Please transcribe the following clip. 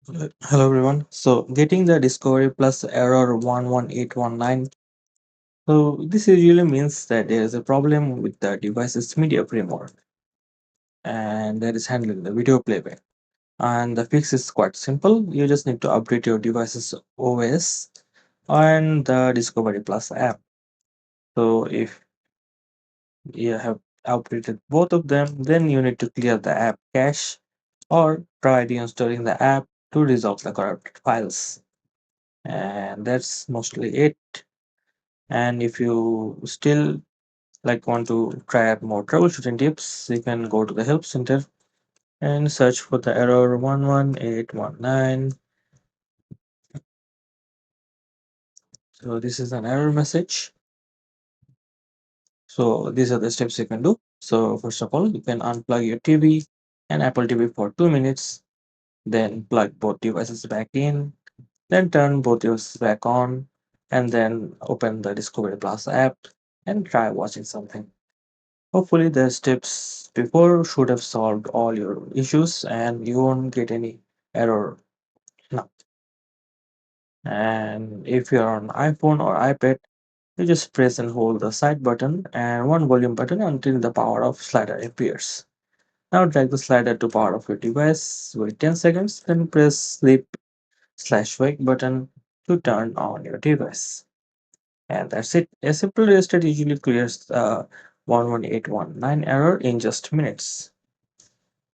Hello everyone. So getting the Discovery Plus error 11819. So this usually means that there is a problem with the device's media framework and that is handling the video playback. And the fix is quite simple. You just need to update your device's OS and the Discovery Plus app. So if you have updated both of them, then you need to clear the app cache or try reinstalling the app to resolve the corrupted files. And that's mostly it. And if you still want to try out more troubleshooting tips, you can go to the help center and search for the error 11819. So this is an error message. So these are the steps you can do. So first of all, you can unplug your TV and Apple TV for 2 minutes, then plug both devices back in, then turn both devices back on, and then open the Discovery Plus app and try watching something. Hopefully, the steps before should have solved all your issues and you won't get any error now. And if you're on iPhone or iPad, you just press and hold the side button and one volume button until the power off slider appears. Now drag the slider to power off your device, wait 10 seconds, then press sleep/wake button to turn on your device. And that's it. A simple restart usually clears the 11819 error in just minutes.